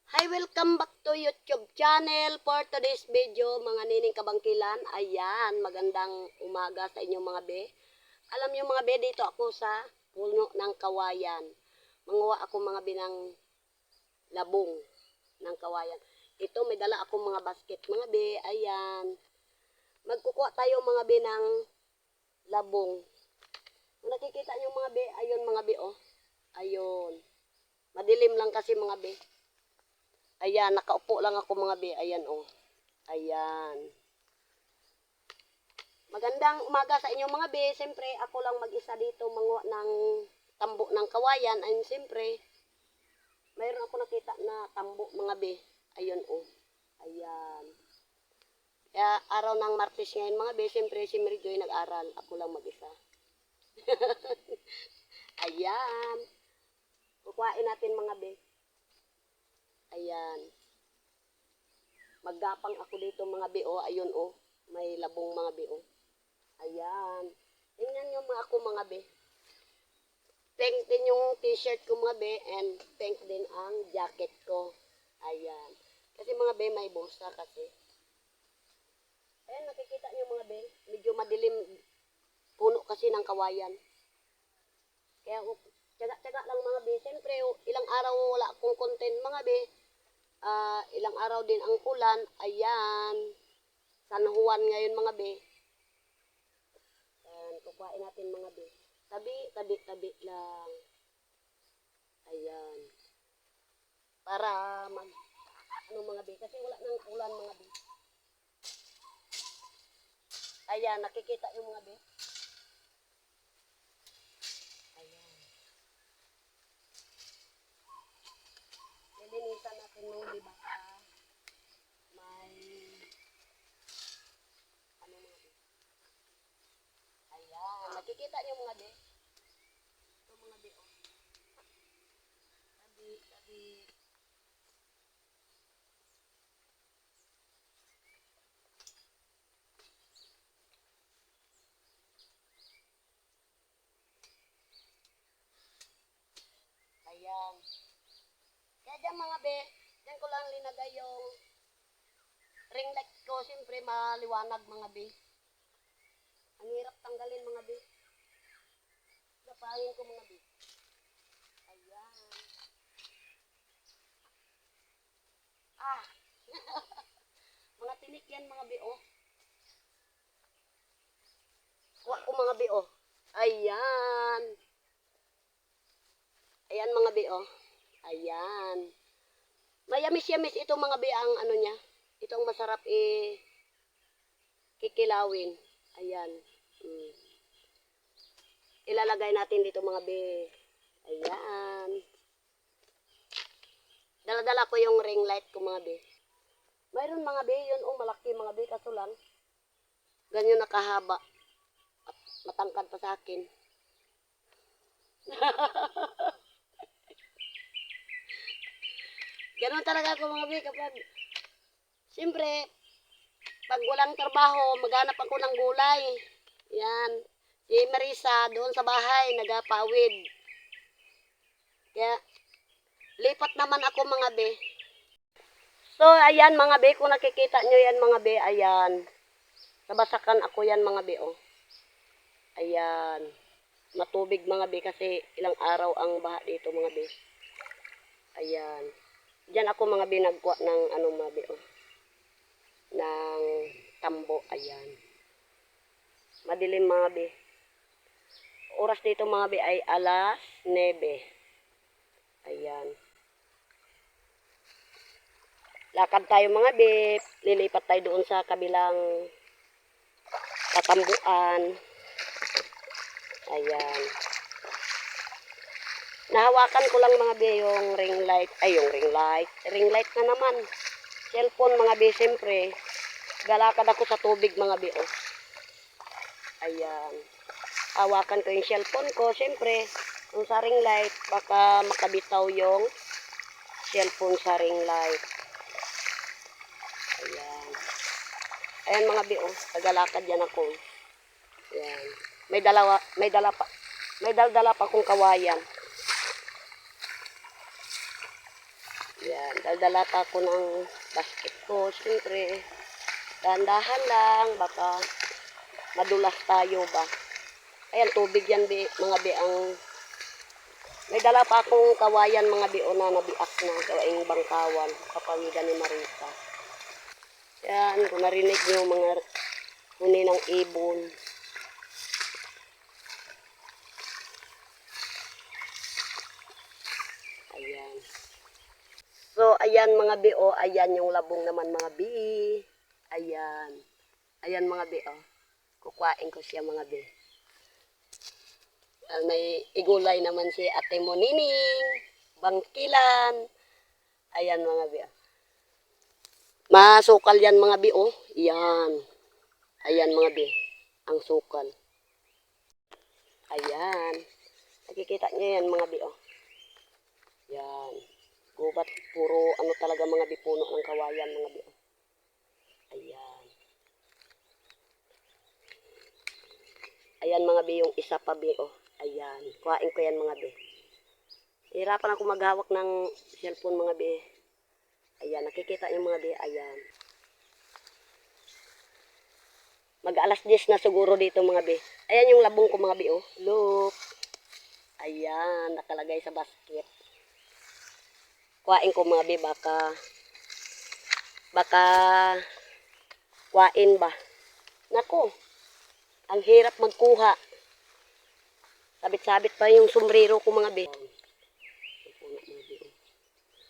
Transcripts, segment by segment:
Hi, welcome back to YouTube channel. For today's video, mga nining kabangkilan, ayan, magandang umaga sa inyong mga be. Alam niyo mga be, dito ako sa puno ng kawayan. Manguha ako mga binang labong ng kawayan. Ito, may dala ako mga basket mga be, ayan. Magkukuha tayo mga be ng labong. Kung nakikita niyo mga be, ayun mga be, oh. Ayun. Madilim lang kasi mga be. Ayan, nakaupo lang ako mga be. Ayan, oh. Ayan. Magandang umaga sa inyo mga be. Siyempre, ako lang mag-isa dito manguha ng tambo ng kawayan. Ayun, siyempre, mayroon ako nakita na tambo mga be. Ayun, oh. Ayan. Kaya, araw ng Martes ngayon mga be. Siyempre, si Mary Joy nag-aral. Ako lang mag-isa. Ayan. Kukuhain natin mga be. Ayan. Maggapang ako dito mga be, oh. Ayun, oh. May labong mga be, oh. Ayan. Tingnan nyo mga ako mga be. Pink din yung t-shirt ko mga be, and pink din ang jacket ko. Ayan. Kasi mga be, may bulsa kasi. Ayan, nakikita nyo mga be. Medyo madilim. Puno kasi ng kawayan. Kaya, tsaga-tsaga lang mga be. Siyempre, ilang araw wala akong content mga be. Ilang araw din ang ulan. Ayan. San Juan ngayon mga be. Ayan, kukuhain natin mga be. Tabi lang. Ayan. Para ano mga be. Kasi wala nang ulan mga be. Ayan, nakikita yung mga be. Ayan. Lilinisan natin nung di ba may ano mga be. Ayan, nakikita niyo mga be. Ito mga be, oh. Tabi. Ayan. Kaya dyan mga be, dyan ko lang linagay yung ring light ko. Siyempre maliwanag mga be. Ang hirap tanggalin mga be. Lapahin ko mga be. Ayan. Ah. Mga tinik yan mga be, oh. Kuha ko mga be, oh. Ayan. Ayan mga be, oh. Ayan. Mayamis-yamis ito mga be ang ano niya. Itong masarap kikilawin. Ayan. Ilalagay natin dito mga be. Ayan. Dala-dala ko yung ring light ko mga be. Mayroon mga be, yun oh, malaki mga be, kaso lang. Ganyan nakahaba. At matangkad pa sa akin. Ganon talaga ako mga be kapag, siyempre, pag walang trabaho, maghanap ako ng gulay. Yan. Si Marisa, doon sa bahay, nagapawid. Kaya, lipat naman ako mga be. So, ayan mga be, kung nakikita nyo yan mga be, ayan. Nabasakan ako yan mga be, oh. Ayan. Matubig mga be, kasi ilang araw ang baha dito mga be. Ayan. Diyan ako mga be, nagkuha ng ano mga be, oh. Ng tambo, ayan. Madilim mga be. Oras dito mga be ay alas 9. Ayan. Lakad tayo mga be. Lilipat tayo doon sa kabilang katambuan. Ayan. Nahawakan ko lang mga be yung ring light. Ay, yung ring light. Ring light na naman. Cellphone mga be, siyempre. Galakad ako sa tubig mga be, oh. Ayan. Hawakan ko yung cellphone ko. Siyempre, kung sa ring light, baka makabitaw yung cellphone sa ring light. Ayan. Ayan mga bi, oh. Tagalakad yan ako. Ayan. May dala pa kong kawayan. Yan, daldala pa ako ng basket ko. Siyempre, dahan-dahan lang, baka madulas tayo ba. Ayan, tubig yan, mga bi, ang may dala pa akong kawayan mga bi o na nabiak na gawaing bangkawan kapaligan ni Marita. Yan, kung narinig niyo mga huni ng ibon. Ayan. So, ayan mga bi, o, ayan yung labong naman mga bi. Ayan. Ayan mga bi, o. Kukuhain ko siya mga bi. May igulay naman si Ate Monining, bangkilan. Ayan mga bi, o. Masukal yan mga bi, o. Yan. Ayan mga bi, ang sukal. Ayan. Nakikita niyo yan mga bi, o. Yan. Gubat, puro ano talaga mga bi, puno ng kawayan mga bi, o. Ayan. Ayan mga bi, yung isa pa bi, o. Ayan. Kuhain ko yan mga bi. Hirapan ako maghawak ng cellphone mga bi. Ayan, nakikita niyo mga bi, ayan. Mag-alas 10 na siguro dito mga bi. Ayan yung labong ko mga bi, oh. Look. Ayan, nakalagay sa basket. Kuhain ko mga bi, baka kuhain ba. Nako, ang hirap magkuha. Sabit-sabit pa yung sombrero ko mga bi.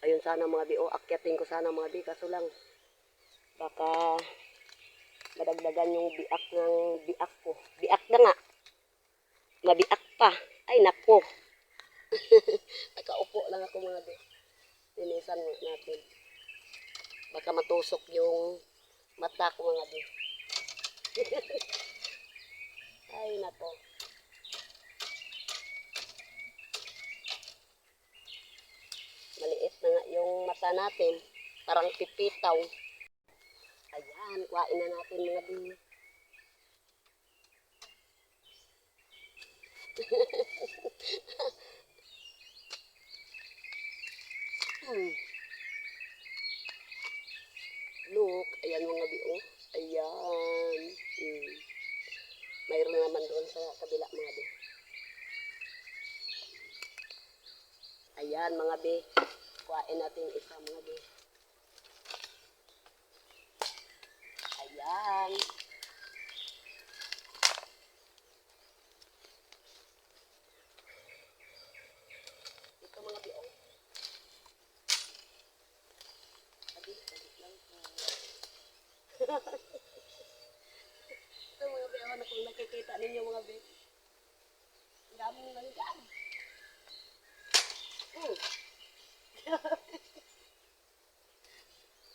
Ayun sana mga bi, oh. Akyatin ko sana mga bi, kaso lang baka madagdagan yung biak ko. Biak na nga. Mabiak pa. Ay, nako. Nakaupo lang ako mga bi. Linisan natin. Baka matusok yung mata ko mga bi. Ay, nako. Maliit na nga yung mata natin. Parang pipitaw. Ayan, kuhain na natin mga bi. Look, ayan mga bi, oh. Ayan. Mayroon naman doon sa kabila mga bi. Ayan mga bi. Kuhain natin isa mga bi. Ayan. Ito mga bi, oh. Sabit lang po. Ito mga bi, oh. Kung nakikita ninyo mga bi. Ang daming langgam.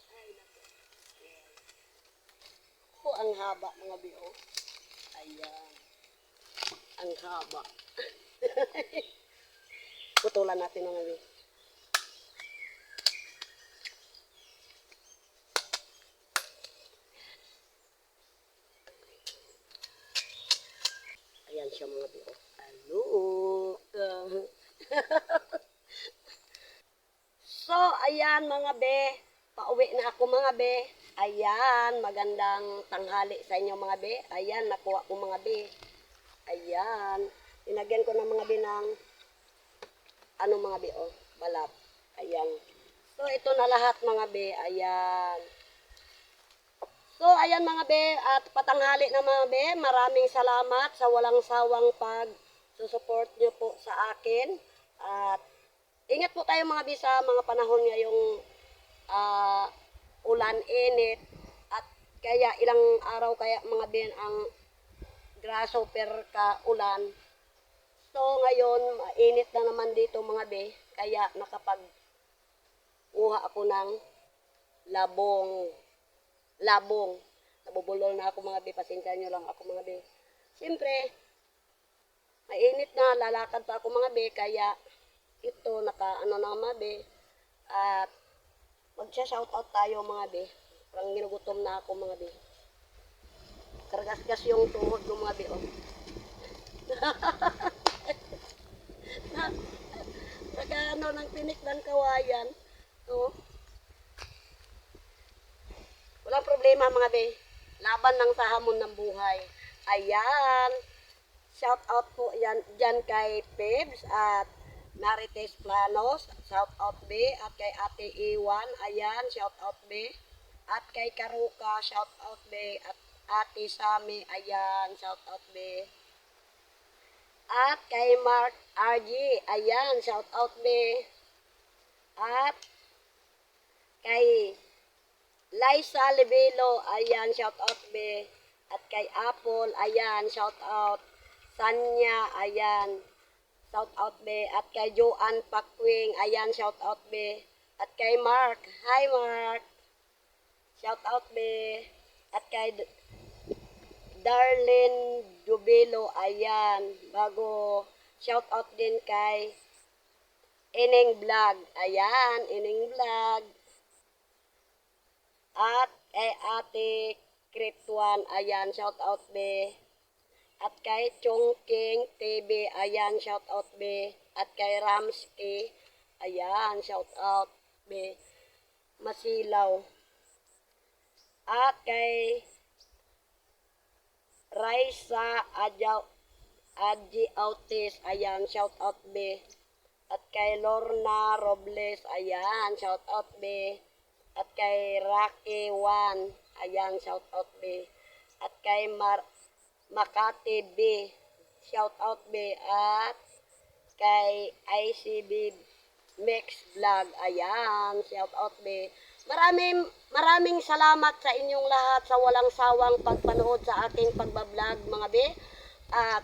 Ay, naku. Oh, ang haba mga bi, oh. Ayan. Ang haba. Putulan natin mga bi. Ayan siya mga bi, oh. Look. So, ayan mga be. Pauwi na ako mga be. Ayan, magandang tanghali sa inyo mga be. Ayan, nakuha ko mga be. Ayan. Inagyan ko ng mga be ng ano mga be, oh, balat. Ayan. So, ito na lahat mga be. Ayan. So, ayan mga be. At patanghali na mga be. Maraming salamat sa walang sawang pag-support nyo po sa akin. At ingat po tayo mga bi sa mga panahon ngayong ulan, init. At kaya ilang araw kaya mga bin ang grasshopper ka ulan. So ngayon, init na naman dito mga bi. Kaya nakapag-uha ako ng labong. Nabubulol na ako mga bi. Pasensya nyo lang ako mga bi. Siyempre, mainit na. Lalakad pa ako mga bi. Kaya ito, ano na mga be. At magsha-shoutout tayo mga be. Parang ginugutom na ako mga be. Kargas-gas yung tuhod ng mga be. Oh. Naka ano ng tinik ng kawayan. Oh. problema mga be. Laban lang sa hamon ng buhay. Ayan. Shout out po yan, dyan kay Pebs at Marites Planos. Shout out be. At kay Ate Iwan. Ayan. Shout out be. At kay Karuka. Shout out be. At Ate Sami. Ayan. Shout out be. At kay Mark RG. Ayan. Shout out be. At kay Liza Libelo, ayan, shout out be. At kay Apple, ayan, shout out. Sanya, ayan, shout out be. At kay Joanne Pakwing, ayan, shout out be. At kay Mark, hi Mark, shout out be. At kay Darlene Dubelo, ayan, bago shout out din kay Ining Vlog, ayan, Ining Vlog. At kay Ate Krituan, ayan, shout out be. At kay Chongking TV, ayan, shout out be. At kay Ramsky, ayan, shout out be. Masilaw. At kay Raisa Adji Autis, ayan, shout out be. At kay Lorna Robles, ayan, shout out be. At kay Rocky One, ayan, shout out be. At kay Makati B, shout out be. At kay ICB Mix Vlog, ayan, shout out be. Maraming salamat sa inyong lahat sa walang sawang pagpanood sa aking pagbablog mga be. At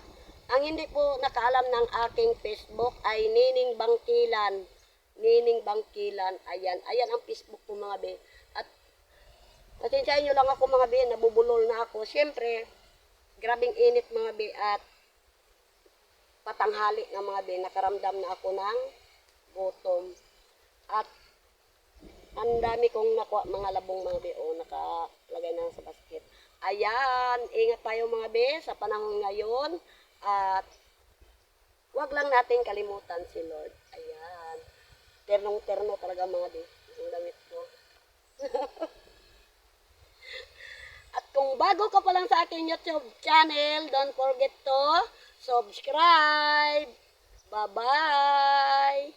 ang hindi po nakaalam ng aking Facebook ay Nining Bangkilan. Nining Bangkilan. Ayan. Ayan ang Facebook ko mga be. At pasensyahin nyo lang ako mga be. Nabubulol na ako. Siyempre, grabing init mga be. At patanghali na mga be. Nakaramdam na ako ng gutom. At ang dami kong nakuha mga labong mga be. O, nakalagay na sa basket. Ayan. Ingat tayo mga be sa panahon ngayon. At wag lang natin kalimutan si Lord. Ayan. Ternong-terno talaga mga di. Yung damit ko. At kung bago ka pa lang sa aking YouTube channel, don't forget to subscribe. Bye-bye!